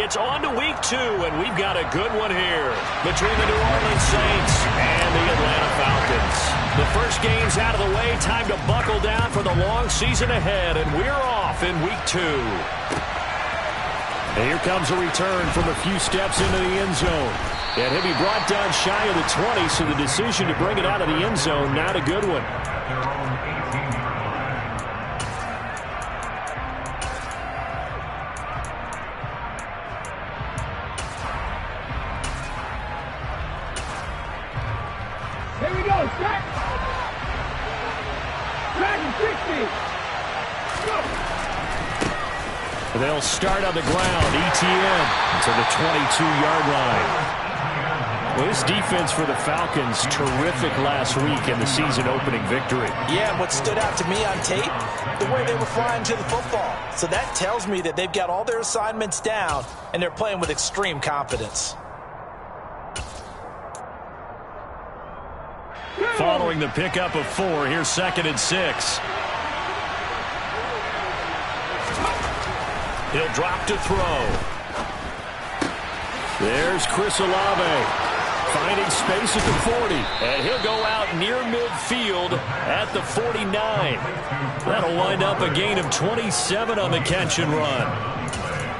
It's on to week 2, and we've got a good one here between the New Orleans Saints and the Atlanta Falcons. The first game's out of the way. Time to buckle down for the long season ahead, and we're off in week 2. And here comes a return from a few steps into the end zone. And he'll be brought down shy of the 20, so the decision to bring it out of the end zone, not a good one. Here we go, set. Dragon 60. Go. They'll start on the ground. ETN to the 22-yard line. Well, this defense for the Falcons, terrific last week in the season-opening victory. Yeah, what stood out to me on tape, the way they were flying to the football. So that tells me that they've got all their assignments down, and they're playing with extreme confidence. Following the pickup of 4, here's 2nd and 6. He'll drop to throw. There's Chris Olave finding space at the 40. And he'll go out near midfield at the 49. That'll wind up a gain of 27 on the catch and run.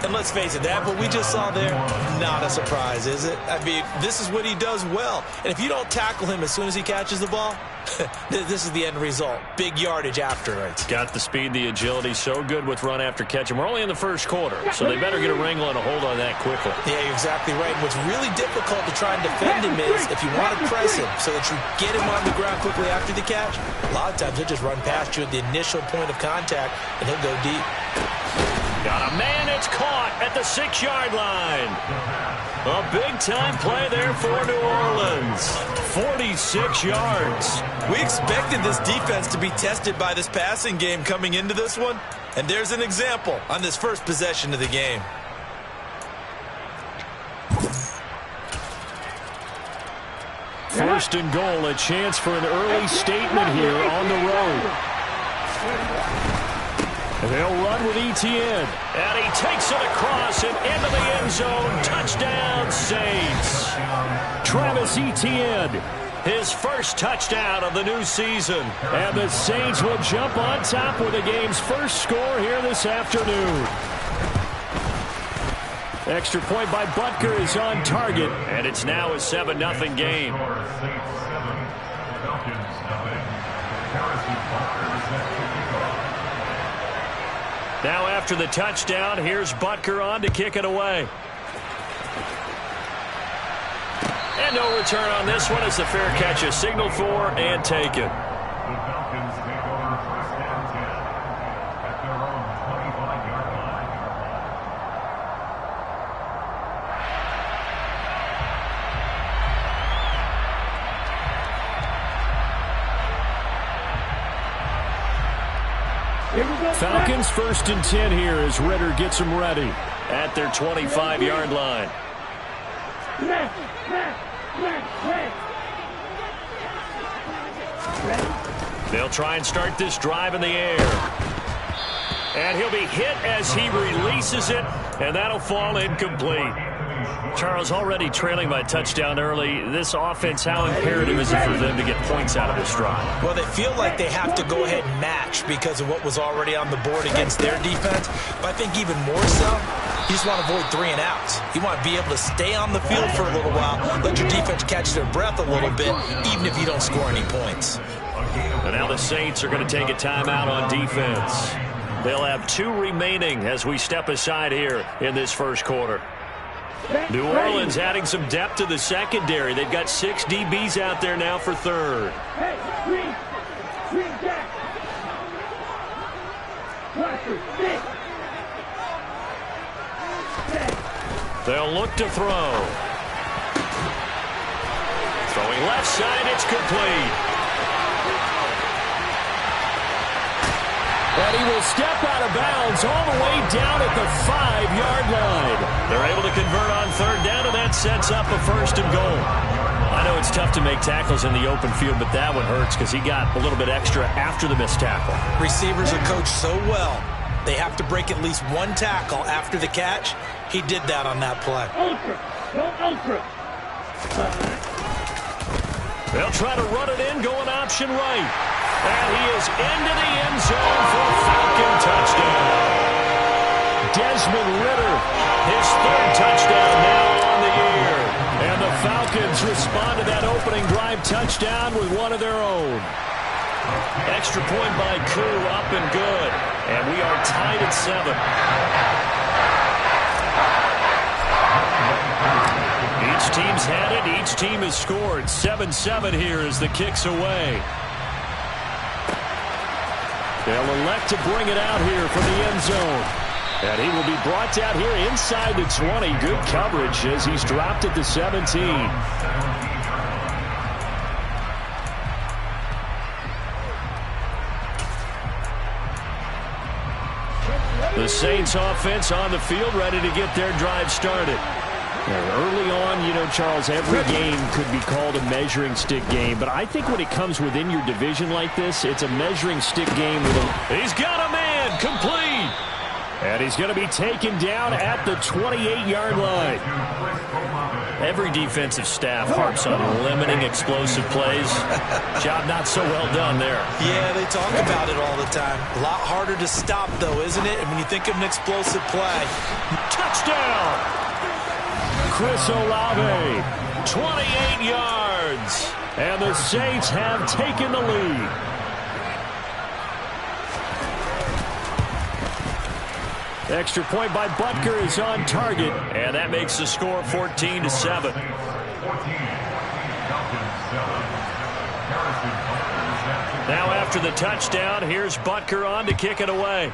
And let's face it, that what we just saw there, not a surprise, is it? I mean, this is what he does well. And if you don't tackle him as soon as he catches the ball, this is the end result. Big yardage after it. Got the speed, the agility, so good with run after catch. And we're only in the first quarter, so they better get a wrangle and a hold on that quickly. Yeah, you're exactly right. And what's really difficult to try and defend him is if you want to press him so that you get him on the ground quickly after the catch, a lot of times he'll just run past you at the initial point of contact, and he'll go deep. Got a man, it's caught at the 6-yard line. A big-time play there for New Orleans. 46 yards. We expected this defense to be tested by this passing game coming into this one, and there's an example on this first possession of the game. First and goal, a chance for an early statement here on the road. They'll run with ETN. And he takes it across and into the end zone. Touchdown, Saints. Travis Etienne, his first touchdown of the new season. And the Saints will jump on top with the game's first score here this afternoon. Extra point by Butker is on target. And it's now a 7-0 game. Now after the touchdown, here's Butker on to kick it away. And no return on this one as the fair catch is signaled for and taken. Falcons 1st and 10 here as Ritter gets them ready at their 25-yard line. They'll try and start this drive in the air. And he'll be hit as he releases it, and that'll fall incomplete. Charles, already trailing by touchdown early. This offense, how imperative is it for them to get points out of this drive? Well, they feel like they have to go ahead and match because of what was already on the board against their defense. But I think even more so, you just want to avoid 3 and outs. You want to be able to stay on the field for a little while, let your defense catch their breath a little bit, even if you don't score any points. And now the Saints are going to take a timeout on defense. They'll have 2 remaining as we step aside here in this first quarter. New Orleans adding some depth to the secondary. They've got 6 DBs out there now for third. They'll look to throw. Throwing left side, it's complete. And he will step out of bounds all the way down at the 5-yard line. They're able to convert on third down, and that sets up a 1st and goal. I know it's tough to make tackles in the open field, but that one hurts because he got a little bit extra after the missed tackle. Receivers are coached so well. They have to break at least 1 tackle after the catch, He did that on that play. Ultra. Go ultra. They'll try to run it in, going option right. And he is into the end zone for a Falcon touchdown. Desmond Ridder, his third touchdown now on the year. And the Falcons respond to that opening drive touchdown with one of their own. Extra point by Koo, up and good. And we are tied at 7. Each team's had it. Each team has scored. 7-7 here as the kick's away. They'll elect to bring it out here from the end zone. And he will be brought down here inside the 20. Good coverage as he's dropped at the 17. The Saints offense on the field, ready to get their drive started. Early on, you know, Charles, every game could be called a measuring stick game. But I think when it comes within your division like this, it's a measuring stick game. He's got a man, complete. And he's going to be taken down at the 28-yard line. Every defensive staff harps on limiting explosive plays. Job not so well done there. Yeah, they talk about it all the time. A lot harder to stop, though, isn't it? And when you think of an explosive play. Touchdown! Chris Olave, 28 yards. And the Saints have taken the lead. Extra point by Butker is on target. And that makes the score 14-7. Now after the touchdown, here's Butker on to kick it away.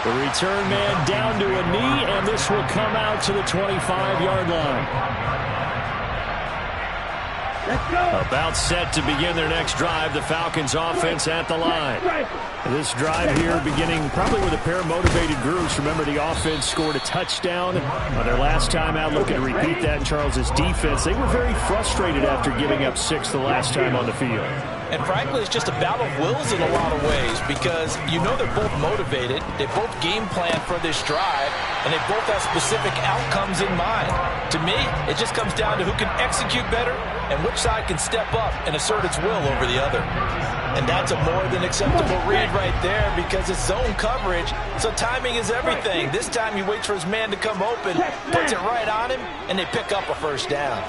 The return man down to a knee, and this will come out to the 25-yard line. Let's go. About set to begin their next drive, the Falcons offense at the line. This drive here beginning probably with a pair of motivated groups. Remember, the offense scored a touchdown on their last time out. Looking to repeat that in Charles's defense. They were very frustrated after giving up 6 the last time on the field. And frankly, it's just a battle of wills in a lot of ways because you know they're both motivated. They both game plan for this drive, and they both have specific outcomes in mind. To me, it just comes down to who can execute better and which side can step up and assert its will over the other. And that's a more than acceptable read right there because it's zone coverage, so timing is everything. This time he waits for his man to come open, puts it right on him, and they pick up a first down.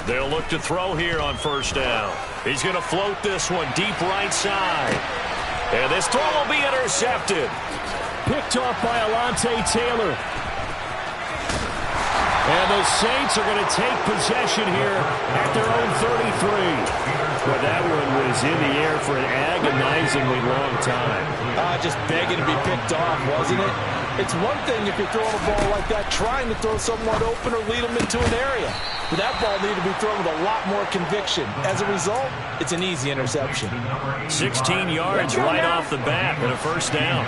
They'll look to throw here on first down. He's going to float this one deep right side. And this throw will be intercepted. Picked off by Alontae Taylor. And the Saints are going to take possession here at their own 33. But that one was in the air for an agonizingly long time. Just begging to be picked off, wasn't it? It's one thing if you're throwing a ball like that, trying to throw someone open or lead them into an area. But that ball needed to be thrown with a lot more conviction. As a result, it's an easy interception. 16 yards right off the bat and a first down.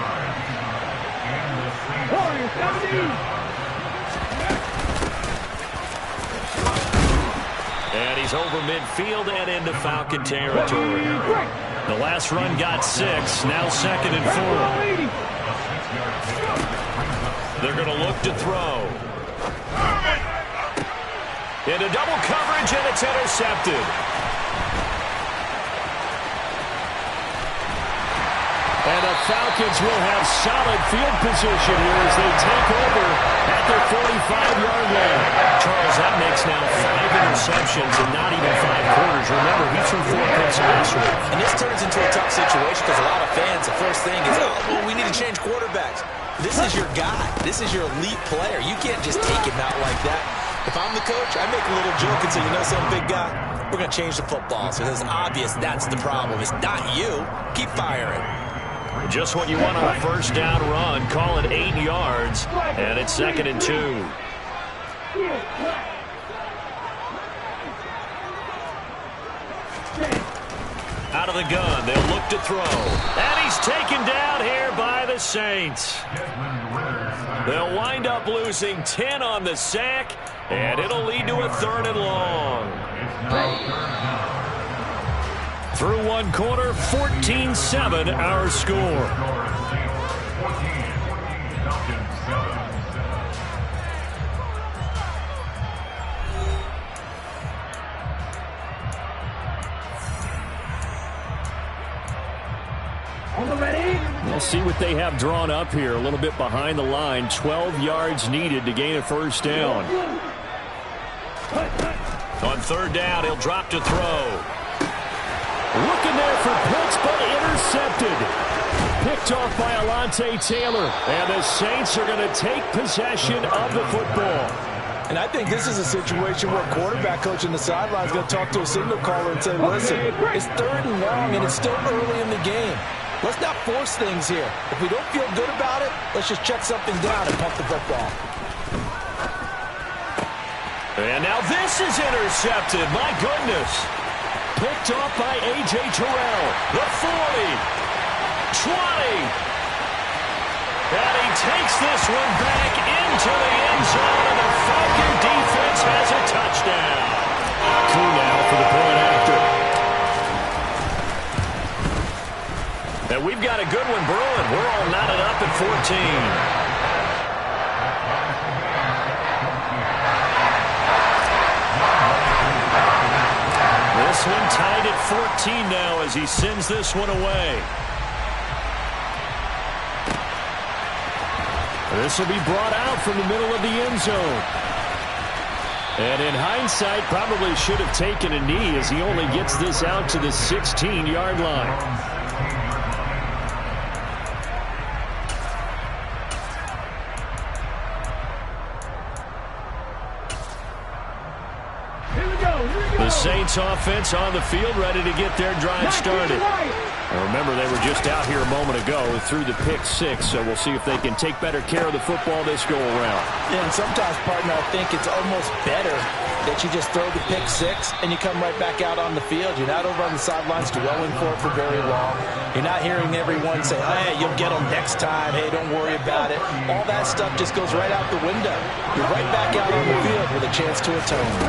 And he's over midfield and into Falcon territory. The last run got 6, now 2nd and 4. They're going to look to throw. Into double coverage, and it's intercepted. And the Falcons will have solid field position here as they take over at their 45-yard line. Charles, that makes now 5 interceptions in not even 5 quarters. Remember, he threw 4 picks last week. And this turns into a tough situation because a lot of fans, the first thing is, oh, well, we need to change quarterbacks. This is your guy. This is your elite player. You can't just take him out like that. If I'm the coach, I make a little joke and say, you know something, big guy? We're going to change the football. So it's obvious that's the problem. It's not you. Keep firing. Just what you want on a first down run. Call it 8 yards, and it's 2nd and 2. Out of the gun, they'll look to throw. And he's taken down here by the Saints. They'll wind up losing 10 on the sack, and it'll lead to a 3rd and long. Through one quarter, 14-7 our score. We'll see what they have drawn up here. A little bit behind the line. 12 yards needed to gain a first down. On third down, he'll drop to throw. Looking there for Pitts, but intercepted. Picked off by Alontae Taylor. And the Saints are going to take possession of the football. And I think this is a situation where quarterback coach on the sideline is going to talk to a signal caller and say, listen, it's 3rd and long, and it's still early in the game. Let's not force things here. If we don't feel good about it, let's just check something down and pump the football. And now this is intercepted. My goodness. Picked off by A.J. Terrell. The 40. 20. And he takes this one back into the end zone, and the Falcon defense has a touchdown. Cool now for the point after. And we've got a good one brewing. We're all knotted up at 14. This one tied at 14 now as he sends this one away. This will be brought out from the middle of the end zone. And in hindsight, probably should have taken a knee as he only gets this out to the 16-yard line. The Saints offense on the field, ready to get their drive started. And remember, they were just out here a moment ago through the pick 6, so we'll see if they can take better care of the football this go-around. Yeah, and sometimes, partner, I think it's almost better that you just throw the pick 6 and you come right back out on the field. You're not over on the sidelines dwelling for it for very long. You're not hearing everyone say, hey, you'll get them next time. Hey, don't worry about it. All that stuff just goes right out the window. You're right back out on the field with a chance to atone.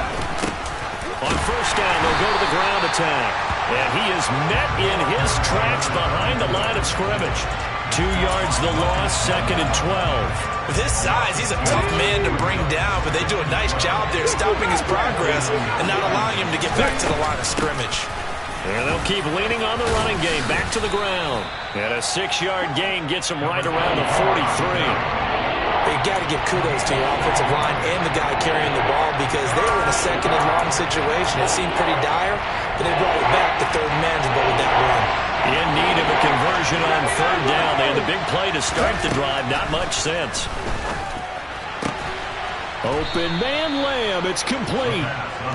On first down, they'll go to the ground attack. And he is met in his tracks behind the line of scrimmage. 2 yards the loss, 2nd and 12. With his size, he's a tough man to bring down, but they do a nice job there stopping his progress and not allowing him to get back to the line of scrimmage. And they'll keep leaning on the running game, back to the ground. And a 6-yard gain gets him right around the 43. You got to give kudos to your offensive line and the guy carrying the ball because they were in a 2nd and long situation. It seemed pretty dire, but they brought it back to 3rd and manageable with that run. In need of a conversion on 3rd down. They had the big play to start the drive. Not much sense. Open man Lamb. It's complete.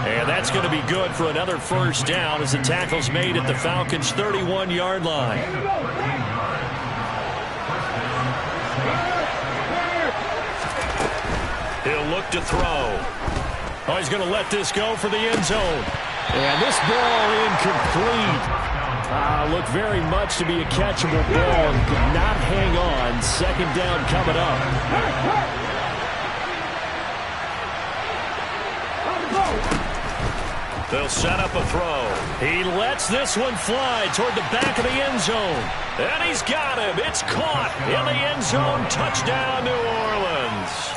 And that's going to be good for another first down as the tackle's made at the Falcons' 31-yard line. He'll look to throw. Oh, he's going to let this go for the end zone. And this ball incomplete. Looked very much to be a catchable ball and could not hang on. 2nd down coming up. They'll set up a throw. He lets this one fly toward the back of the end zone. And he's got him. It's caught in the end zone. Touchdown, New Orleans.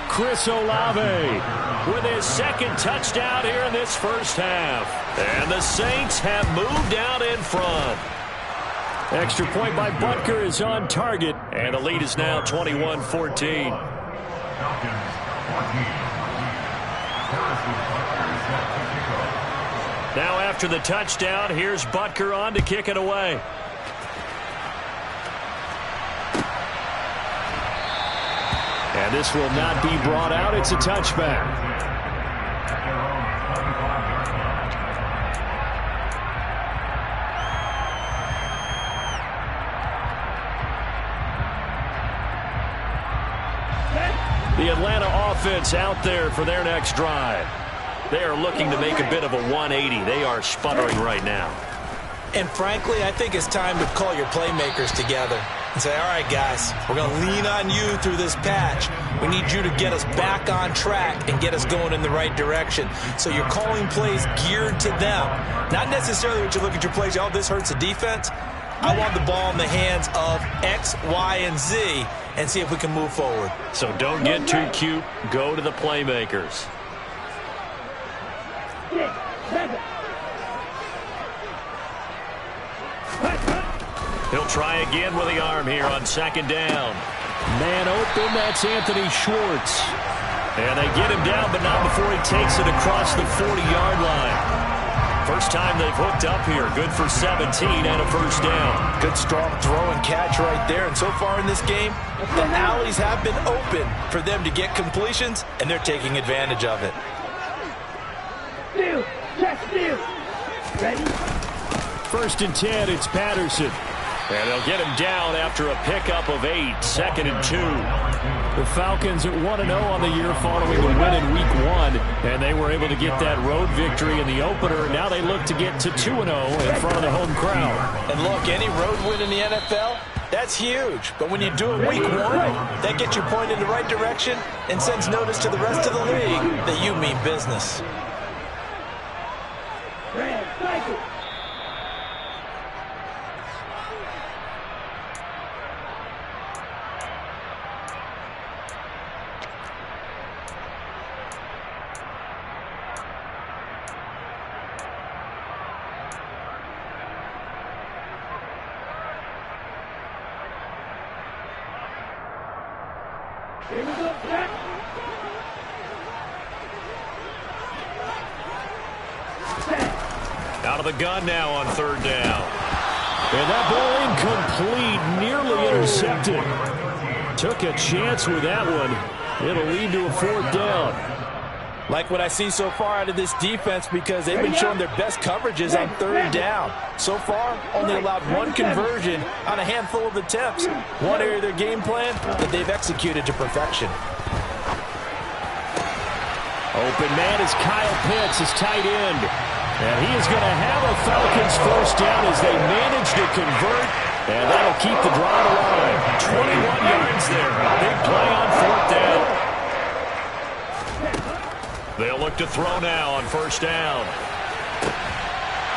Chris Olave with his 2nd touchdown here in this first half. And the Saints have moved out in front. Extra point by Butker is on target. And the lead is now 21-14. Now after the touchdown, here's Butker on to kick it away. And this will not be brought out. It's a touchback. The Atlanta offense out there for their next drive. They are looking to make a bit of a 180. They are sputtering right now. And frankly, I think it's time to call your playmakers together. and say, all right, guys, we're going to lean on you through this patch. We need you to get us back on track and get us going in the right direction. So you're calling plays geared to them. Not necessarily what you look at your plays, oh, this hurts the defense. I want the ball in the hands of X, Y, and Z and see if we can move forward. So don't get too cute. Go to the playmakers. He'll try again with the arm here on second down. Man open, that's Anthony Schwartz. And they get him down, but not before he takes it across the 40-yard line. First time they've hooked up here. Good for 17 and a first down. Good strong throw and catch right there. And so far in this game, the alleys have been open for them to get completions, and they're taking advantage of it. Steal, check, steal. Ready? First and 10, it's Patterson. And they'll get him down after a pickup of 8, 2nd and 2. The Falcons at 1-0 on the year following the win in Week 1. And they were able to get that road victory in the opener. Now they look to get to 2-0 in front of the home crowd. And look, any road win in the NFL, that's huge. But when you do it Week 1, that gets you pointed in the right direction and sends notice to the rest of the league that you mean business. Red, cycle. Here we go, Jack. Out of the gun now on third down. And that ball incomplete, nearly intercepted. Took a chance with that one. It'll lead to a fourth down. Like what I see so far out of this defense because they've been showing their best coverages on third down. So far, only allowed one conversion on a handful of attempts. One area of their game plan that they've executed to perfection. Open man is Kyle Pitts, his tight end. And he is going to have a Falcons first down as they manage to convert. And that'll keep the drive alive. 21 yards there. A big play on fourth down. They'll look to throw now on first down.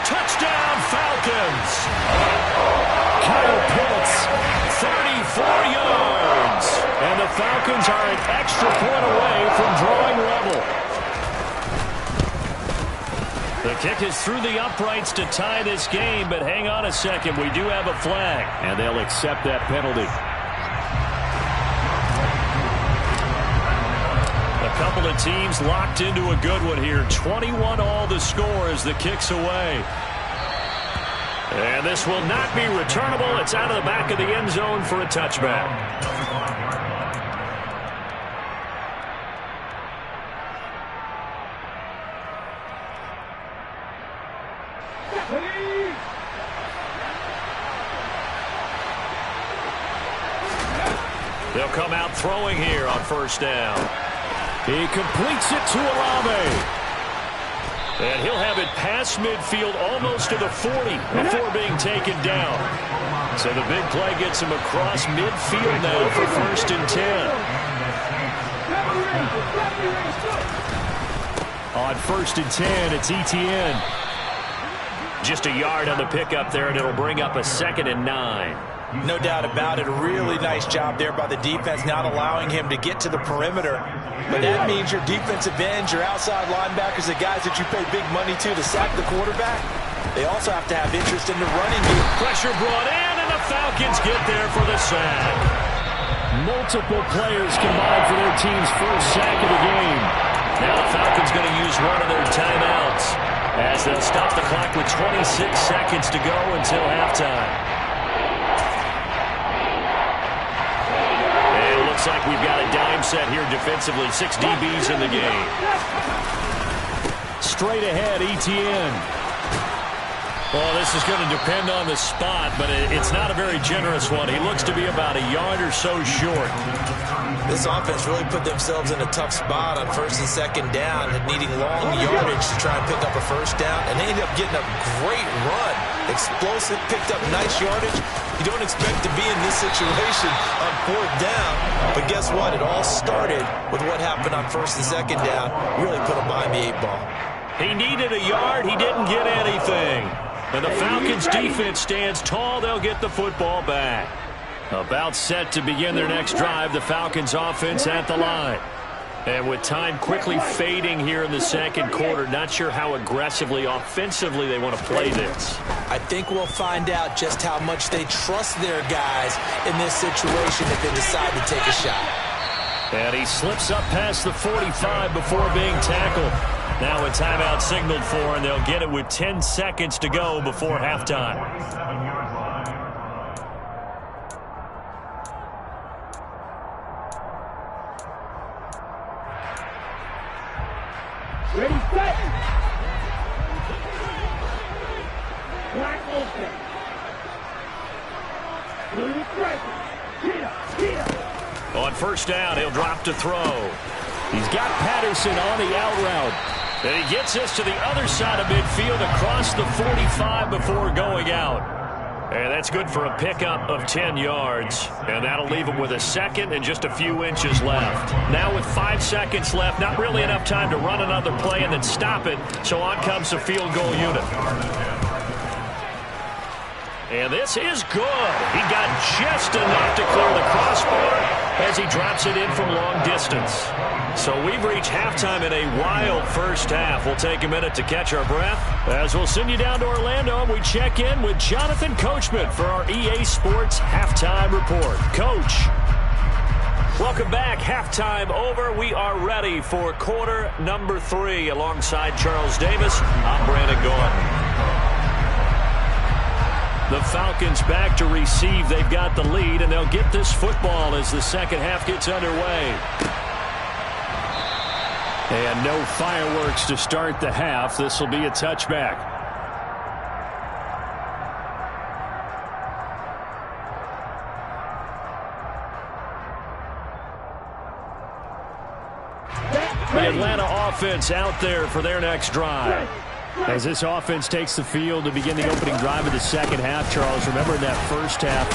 Touchdown, Falcons! Kyle Pitts, 34 yards. And the Falcons are an extra point away from drawing level. The kick is through the uprights to tie this game, but hang on a second. We do have a flag, and they'll accept that penalty. A couple of teams locked into a good one here. 21 all the score as the kick's away. And this will not be returnable. It's out of the back of the end zone for a touchback. They'll come out throwing here on first down. He completes it to Olave. And he'll have it past midfield almost to the 40 before being taken down. So the big play gets him across midfield now for first and 10. On first and 10, it's Etienne. Just a yard on the pickup there, and it'll bring up a 2nd and 9. No doubt about it. A really nice job there by the defense, not allowing him to get to the perimeter. But that means your defensive ends, your outside linebackers, the guys that you pay big money to sack the quarterback, they also have to have interest in the running game. Pressure brought in, and the Falcons get there for the sack. Multiple players combined for their team's first sack of the game. Now the Falcons going to use one of their timeouts as they'll stop the clock with 26 seconds to go until halftime. Looks like we've got a dime set here defensively. 6 DBs in the game. Straight ahead, Etienne. Well, this is going to depend on the spot, but it's not a very generous one. He looks to be about a yard or so short. This offense really put themselves in a tough spot on first and second down and needing long yardage to try and pick up a first down, and they ended up getting a great run. Explosive, picked up nice yardage. You don't expect to be in this situation on fourth down, but guess what? It all started with what happened on first and second down. Really put him behind the 8-ball. He needed a yard. He didn't get anything. And the Falcons defense stands tall. They'll get the football back. About set to begin their next drive, the Falcons offense at the line. And with time quickly fading here in the second quarter, not sure how aggressively, offensively they want to play this. I think we'll find out just how much they trust their guys in this situation if they decide to take a shot. And he slips up past the 45 before being tackled. Now a timeout signaled for, and they'll get it with 10 seconds to go before halftime. Ready, set. Wide open. Blue striker. Get up. On first down, he'll drop to throw. He's got Patterson on the out route. And he gets us to the other side of midfield across the 45 before going out. And that's good for a pickup of 10 yards. And that'll leave him with a second and just a few inches left. Now with 5 seconds left, not really enough time to run another play and then stop it. So on comes the field goal unit. And this is good. He got just enough to clear the crossbar as he drops it in from long distance. So we've reached halftime in a wild first half. We'll take a minute to catch our breath as we'll send you down to Orlando and we check in with Jonathan Coachman for our EA Sports Halftime Report. Coach. Welcome back. Halftime over. We are ready for quarter number 3 alongside Charles Davis. I'm Brandon Gaudin. The Falcons back to receive. They've got the lead, and they'll get this football as the second half gets underway. And no fireworks to start the half. This will be a touchback. The Atlanta offense out there for their next drive. As this offense takes the field to begin the opening drive of the second half, Charles, remember in that first half,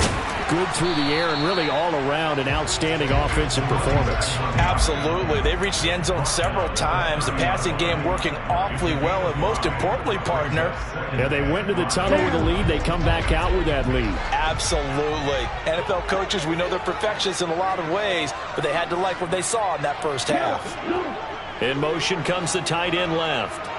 good through the air and really all around an outstanding offensive performance. Absolutely. They reached the end zone several times. The passing game working awfully well, and most importantly, partner. Yeah, they went to the tunnel with a lead. They come back out with that lead. Absolutely. NFL coaches, we know they're perfectionists in a lot of ways, but they had to like what they saw in that first half. In motion comes the tight end left.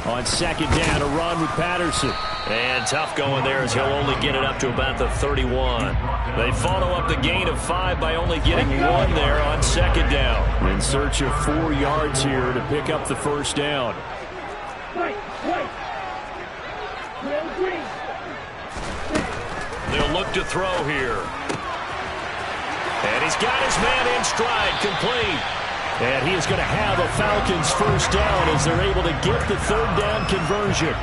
On second down, a run with Patterson. And tough going there as he'll only get it up to about the 31. They follow up the gain of 5 by only getting 1 there on second down. In search of 4 yards here to pick up the first down. They'll look to throw here. And he's got his man in stride, complete. And he is going to have a Falcons first down as they're able to get the third down conversion.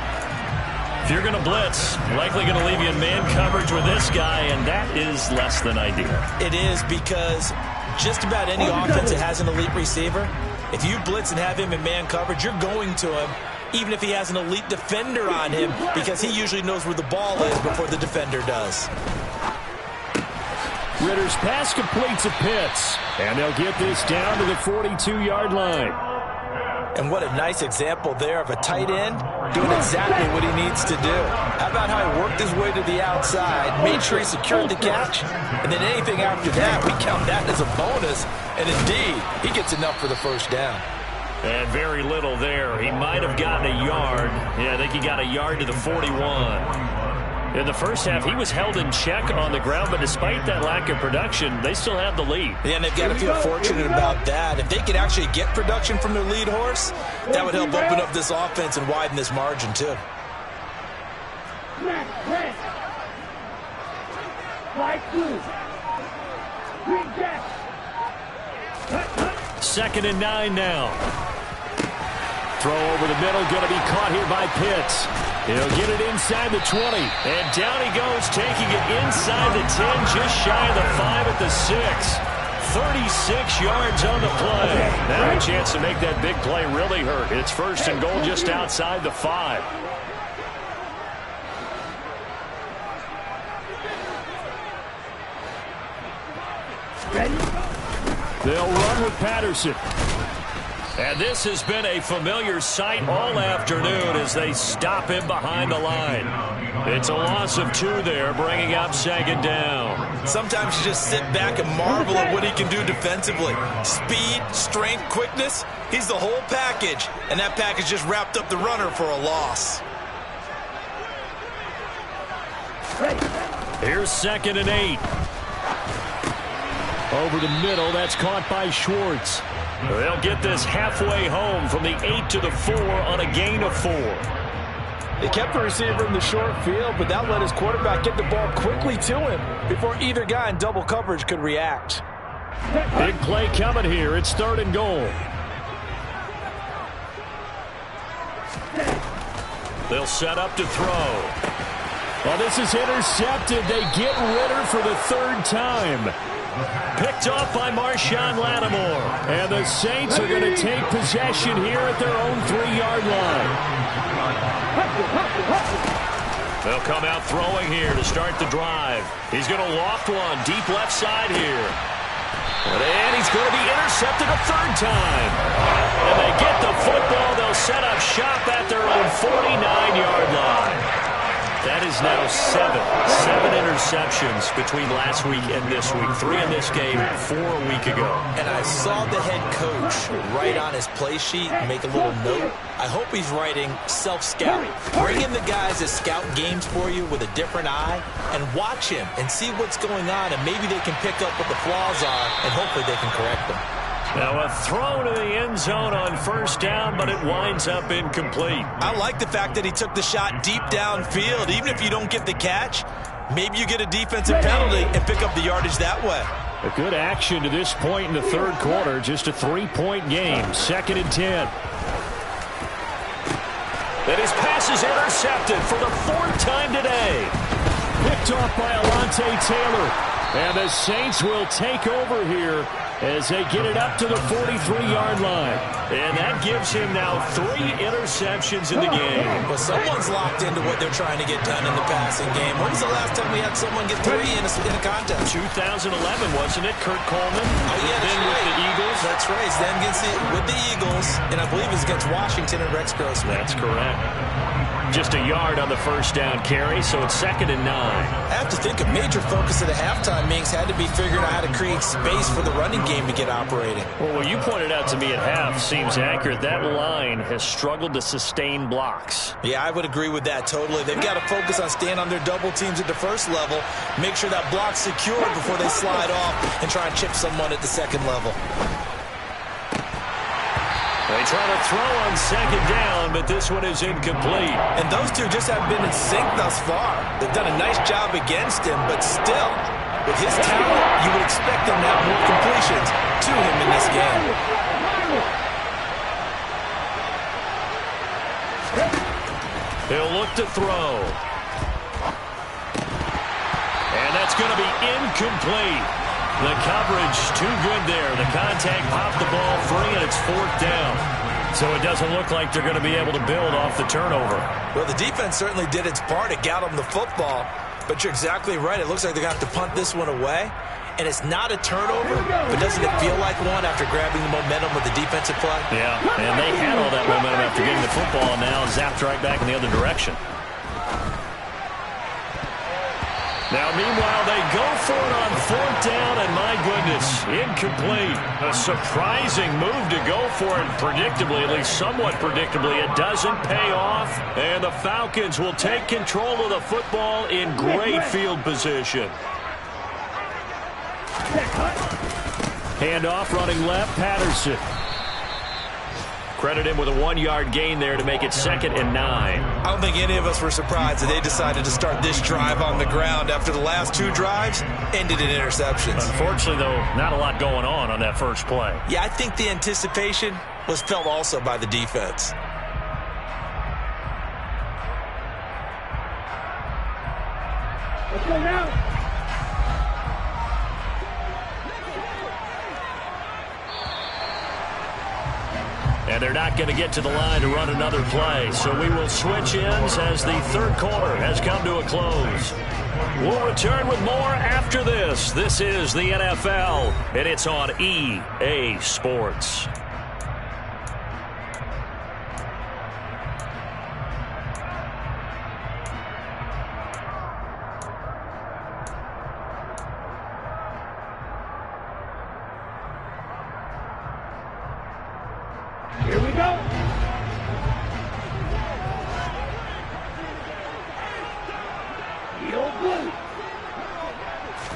If you're going to blitz, likely going to leave you in man coverage with this guy, and that is less than ideal. It is, because just about any offense that has an elite receiver, if you blitz and have him in man coverage, you're going to him, even if he has an elite defender on him, because he usually knows where the ball is before the defender does. Ritter's pass completes a Pitts, and they'll get this down to the 42-yard line. And what a nice example there of a tight end doing exactly what he needs to do. How about how he worked his way to the outside, made sure he secured the catch, and then anything after that, we count that as a bonus. And indeed, he gets enough for the first down. And very little there. He might have gotten a yard. Yeah, I think he got a yard to the 41. In the first half, he was held in check on the ground, but despite that lack of production, they still have the lead. Yeah, and they've got to feel fortunate about that. If they could actually get production from their lead horse, that would help open up this offense and widen this margin, too. Second and 9 now. Throw over the middle, going to be caught here by Pitts. He'll get it inside the 20. And down he goes, taking it inside the 10, just shy of the 5 at the 6. 36 yards on the play. Now a chance to make that big play really hurt. It's first and goal just outside the 5. They'll run with Patterson. And this has been a familiar sight all afternoon as they stop him behind the line. It's a loss of 2 there, bringing up second down. Sometimes you just sit back and marvel at what he can do defensively. Speed, strength, quickness, he's the whole package. And that package just wrapped up the runner for a loss. Here's second and 8. Over the middle, that's caught by Schwartz. They'll get this halfway home from the 8 to the 4 on a gain of 4. They kept the receiver in the short field, but that let his quarterback get the ball quickly to him before either guy in double coverage could react. Big play coming here. It's third and goal. They'll set up to throw. Well, this is intercepted. They get Ritter for the 3rd time. Picked off by Marshawn Lattimore. And the Saints are going to take possession here at their own 3-yard line. They'll come out throwing here to start the drive. He's going to loft one deep left side here. And he's going to be intercepted a 3rd time. And they get the football. They'll set up shop at their own 49-yard line. That is now 7 interceptions between last week and this week. 3 in this game, 4 a week ago. And I saw the head coach write on his play sheet, make a little note. I hope he's writing self-scout. Bring in the guys that scout games for you with a different eye and watch him and see what's going on, and maybe they can pick up what the flaws are, and hopefully they can correct them. Now a throw to the end zone on first down, but it winds up incomplete. I like the fact that he took the shot deep downfield. Even if you don't get the catch, maybe you get a defensive penalty and pick up the yardage that way. A good action to this point in the 3rd quarter. Just a 3-point game. 2nd and 10. And his pass is intercepted for the 4th time today. Picked off by Alontae Taylor. And the Saints will take over here as they get it up to the 43-yard line. And that gives him now 3 interceptions in the game. Well, someone's locked into what they're trying to get done in the passing game. When was the last time we had someone get 3 in a contest? 2011, wasn't it? Kurt Coleman. Oh, yeah, that's then right. With the Eagles. That's right. He's then with the Eagles, and I believe it's against Washington and Rex Grossman. That's correct. Just a yard on the first down carry, so it's 2nd and 9. I have to think a major focus of the halftime meetings had to be figuring out how to create space for the running game to get operating. Well, what you pointed out to me at half seems accurate. That line has struggled to sustain blocks. Yeah, I would agree with that totally. They've got to focus on staying on their double teams at the first level, make sure that block's secure before they slide off and try and chip someone at the 2nd level. They try to throw on 2nd down, but this one is incomplete. And those two just haven't been in sync thus far. They've done a nice job against him, but still, with his talent, you would expect them to have more completions to him in this game. He'll look to throw. And that's going to be incomplete. The coverage too good there. The contact popped the ball free, and it's 4th down. So it doesn't look like they're going to be able to build off the turnover. Well, the defense certainly did its part. It got them the football. But you're exactly right. It looks like they're going to have to punt this one away. And it's not a turnover, but doesn't it feel like one after grabbing the momentum with the defensive play? Yeah, and they had all that momentum after getting the football, and now zapped right back in the other direction. Now, meanwhile, they go for it on 4th down, and my goodness, incomplete. A surprising move to go for it, predictably, at least somewhat predictably. It doesn't pay off, and the Falcons will take control of the football in great field position. Handoff running left, Patterson. Credit him with a 1-yard gain there to make it 2nd and 9. I don't think any of us were surprised that they decided to start this drive on the ground after the last 2 drives ended in interceptions. Unfortunately, though, not a lot going on that first play. Yeah, I think the anticipation was felt also by the defense. Let's go now. And they're not going to get to the line to run another play. So we will switch ends as the third quarter has come to a close. We'll return with more after this. This is the NFL, and it's on EA Sports. Here we go. Heel blue.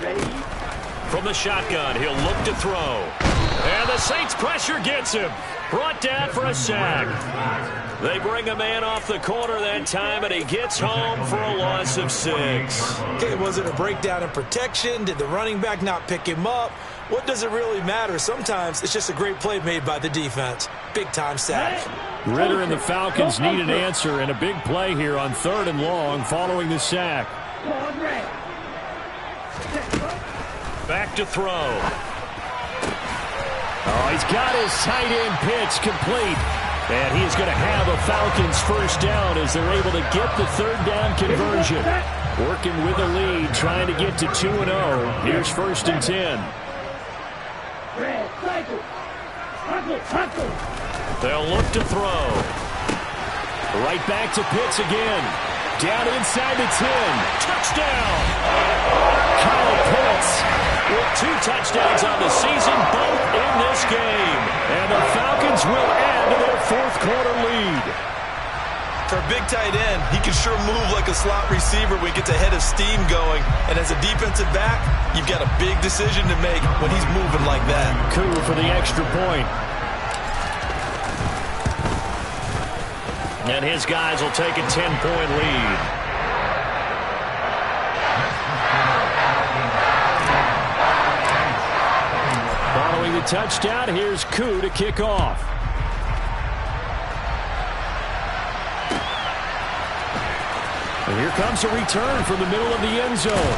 Ready? From the shotgun, he'll look to throw. And the Saints pressure gets him. Brought down for a sack. They bring a man off the corner that time, and he gets home for a loss of 6. Okay, was it a breakdown in protection? Did the running back not pick him up? What does it really matter? Sometimes it's just a great play made by the defense. Big-time sack. Ritter and the Falcons need an answer, and a big play here on 3rd and long following the sack. Back to throw. Oh, he's got his tight end pitch complete. And he's going to have a Falcons first down as they're able to get the 3rd down conversion. Working with a lead, trying to get to 2-0. Here's 1st and 10. They'll look to throw. Right back to Pitts again. Down inside the 10. Touchdown! Kyle Pitts with 2 touchdowns on the season, both in this game. And the Falcons will add to their 4th quarter lead. For a big tight end, he can sure move like a slot receiver when he gets a head of steam going. And as a defensive back, you've got a big decision to make when he's moving like that. Coup for the extra point. And his guys will take a 10-point lead. Following the touchdown, here's Coup to kick off. And here comes a return from the middle of the end zone.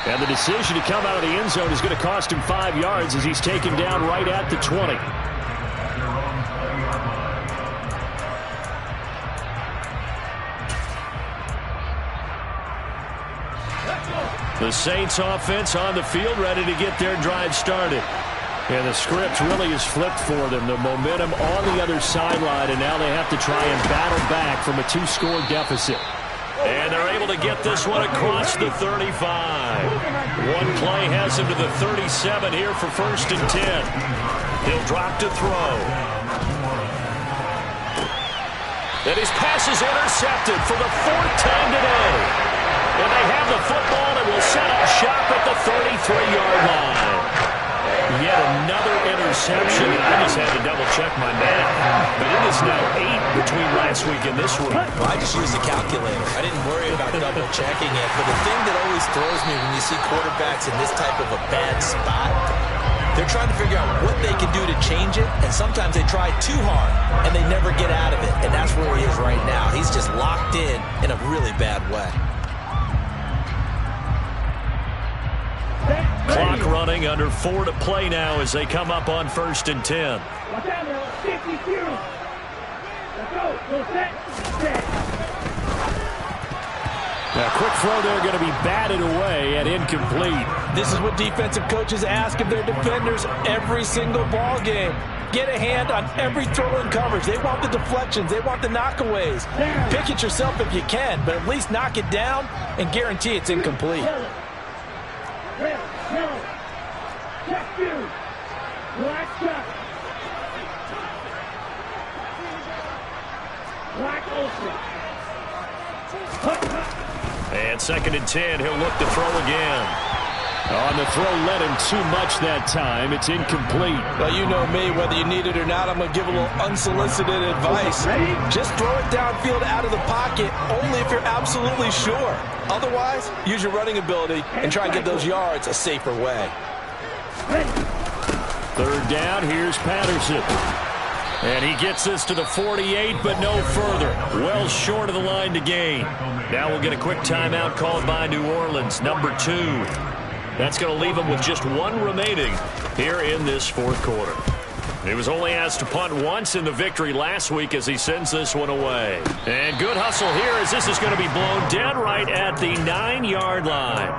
And the decision to come out of the end zone is going to cost him 5 yards as he's taken down right at the 20. The Saints offense on the field, ready to get their drive started. And the script really is flipped for them. The momentum on the other sideline, and now they have to try and battle back from a 2-score deficit. And they're able to get this one across the 35. One play has him to the 37 here for 1st and 10. He'll drop to throw. And his pass is intercepted for the 4th time today. And they have the football and will set up shop at the 33-yard line. Yet another interception. I just had to double-check my math. But it is now 8 between last week and this week. Well, I just used a calculator. I didn't worry about double-checking it. But the thing that always throws me when you see quarterbacks in this type of a bad spot, they're trying to figure out what they can do to change it, and sometimes they try too hard, and they never get out of it. And that's where he is right now. He's just locked in a really bad way. Clock running, under 4 to play now as they come up on 1st and 10. Watch out now, 52. Let's go. Go set. Now, quick throw there going to be batted away and incomplete. This is what defensive coaches ask of their defenders every single ball game. Get a hand on every throw in coverage. They want the deflections. They want the knockaways. Pick it yourself if you can, but at least knock it down and guarantee it's incomplete. Red, yellow, check you, black chuck, black ultra. And 2nd and 10, he'll look to throw again. On the throw, led him too much that time. It's incomplete. Well, you know me, whether you need it or not, I'm going to give a little unsolicited advice. Just throw it downfield out of the pocket, only if you're absolutely sure. Otherwise, use your running ability and try and get those yards a safer way. 3rd down, here's Patterson. And he gets this to the 48, but no further. Well short of the line to gain. Now we'll get a quick timeout called by New Orleans, number 2. That's going to leave them with just 1 remaining here in this fourth quarter. He was only asked to punt once in the victory last week as he sends this one away. And good hustle here as this is going to be blown dead right at the 9-yard line.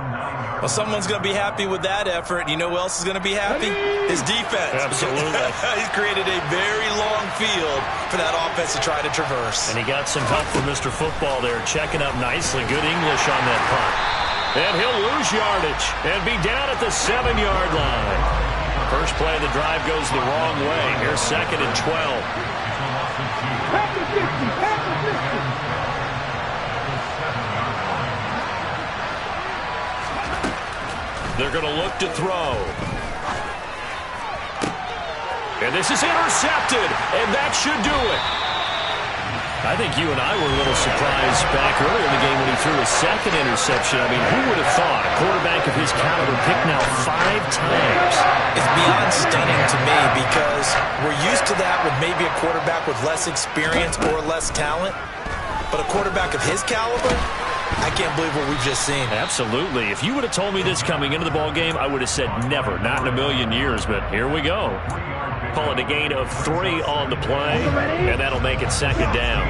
Well, someone's going to be happy with that effort. You know who else is going to be happy? His defense. Absolutely. He's created a very long field for that offense to try to traverse. And he got some help from Mr. Football there, checking up nicely. Good English on that punt. And he'll lose yardage and be down at the 7-yard line. First play of the drive goes the wrong way. Here's 2nd and 12. They're going to look to throw. And this is intercepted, and that should do it. I think you and I were a little surprised back earlier in the game when he threw his 2nd interception. I mean, who would have thought a quarterback of his caliber picked now 5 times? It's beyond stunning to me because we're used to that with maybe a quarterback with less experience or less talent. But a quarterback of his caliber, I can't believe what we've just seen. Absolutely. If you would have told me this coming into the ball game, I would have said never, not in a million years. But here we go. Call it a gain of 3 on the play, and that'll make it 2nd down.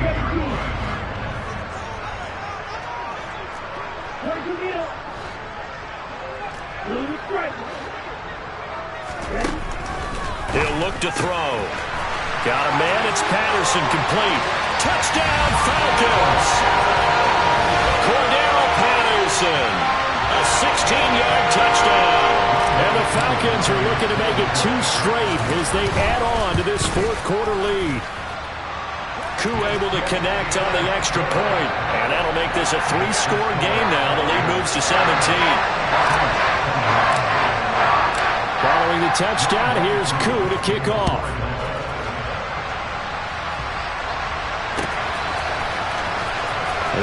He'll look to throw. Got a man. It's Patterson, complete. Touchdown, Falcons. Cordell Patterson. A 16-yard touchdown. And the Falcons are looking to make it 2 straight as they add on to this fourth quarter lead. Koo able to connect on the extra point. And that'll make this a 3-score game now. The lead moves to 17. Following the touchdown, here's Koo to kick off.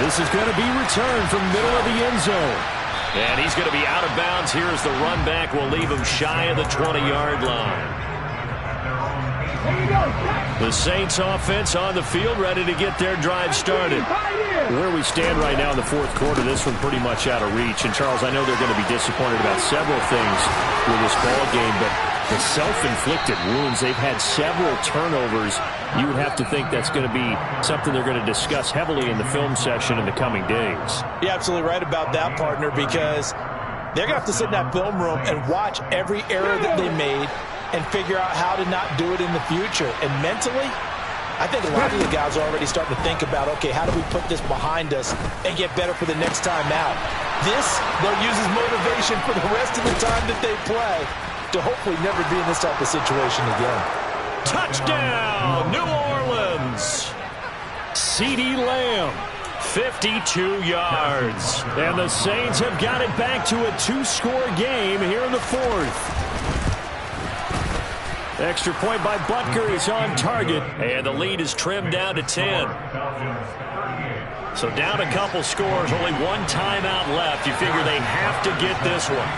This is going to be returned from middle of the end zone. And he's going to be out of bounds here as the run back will leave him shy of the 20-yard line. The Saints offense on the field, ready to get their drive started. Where we stand right now in the fourth quarter, this one pretty much out of reach. And, Charles, I know they're going to be disappointed about several things with this ball game, but the self-inflicted wounds, they've had several turnovers. You would have to think that's going to be something they're going to discuss heavily in the film session in the coming days. You're absolutely right about that, partner, because they're going to have to sit in that film room and watch every error that they made and figure out how to not do it in the future. And mentally, I think a lot of the guys are already starting to think about, okay, how do we put this behind us and get better for the next time out? This, they'll use as motivation for the rest of the time that they play to hopefully never be in this type of situation again. Touchdown, New Orleans. CeeDee Lamb, 52 yards. And the Saints have got it back to a 2-score game here in the fourth. Extra point by Butker is on target, and the lead is trimmed down to 10. So down a couple scores, only 1 timeout left. You figure they have to get this one.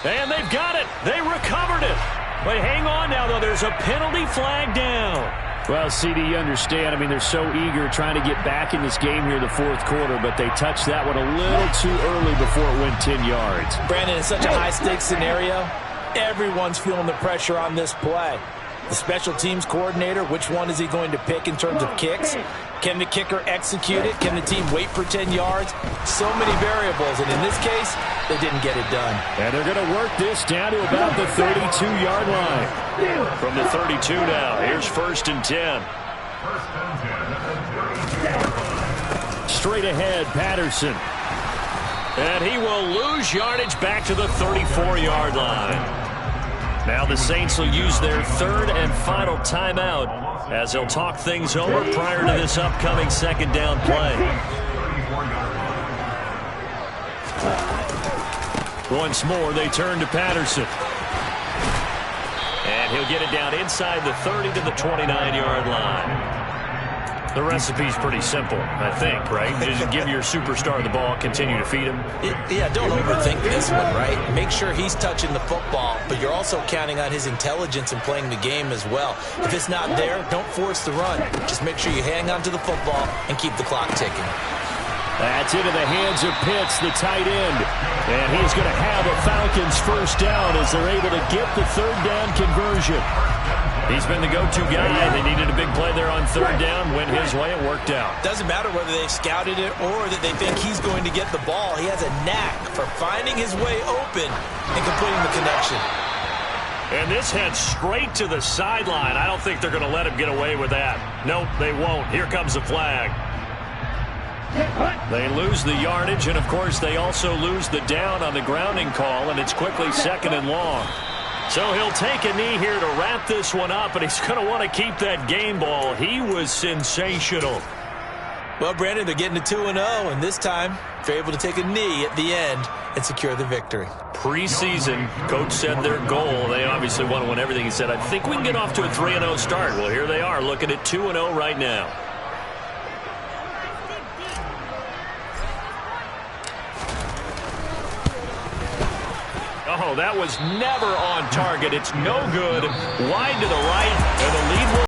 And they've got it. They recovered it. But hang on now, though. There's a penalty flag down. Well, CD, you understand. I mean, they're so eager trying to get back in this game here in the fourth quarter, but they touched that one a little too early before it went 10 yards. Brandon, it's such a high-stakes scenario. Everyone's feeling the pressure on this play. The special teams coordinator, which one is he going to pick in terms of kicks? Can the kicker execute it? Can the team wait for 10 yards? So many variables, and in this case, they didn't get it done. And they're going to work this down to about the 32-yard line. From the 32 now, here's 1st and 10. Straight ahead, Patterson. And he will lose yardage back to the 34-yard line. Now the Saints will use their 3rd and final timeout as they'll talk things over prior to this upcoming 2nd down play. Once more, they turn to Patterson. And he'll get it down inside the 30 to the 29-yard line. The recipe's pretty simple, I think, right? Just give your superstar the ball, continue to feed him. Yeah, don't overthink this one, right? Make sure he's touching the football, but you're also counting on his intelligence in playing the game as well. If it's not there, don't force the run. Just make sure you hang on to the football and keep the clock ticking. That's into the hands of Pitts, the tight end. And he's going to have a Falcons first down as they're able to get the third down conversion. He's been the go-to guy. They needed a big play there on third down. Went his way. It worked out. Doesn't matter whether they've scouted it or that they think he's going to get the ball. He has a knack for finding his way open and completing the connection. And this heads straight to the sideline. I don't think they're going to let him get away with that. Nope, they won't. Here comes the flag. They lose the yardage, and, of course, they also lose the down on the grounding call, and it's quickly 2nd and long. So he'll take a knee here to wrap this one up, and he's going to want to keep that game ball. He was sensational. Well, Brandon, they're getting to 2-0, and this time they're able to take a knee at the end and secure the victory. Preseason, coach said their goal, they obviously want to win everything. He said, I think we can get off to a 3-0 start. Well, here they are looking at 2-0 right now. Oh, that was never on target. It's no good. Wide to the right, and the lead will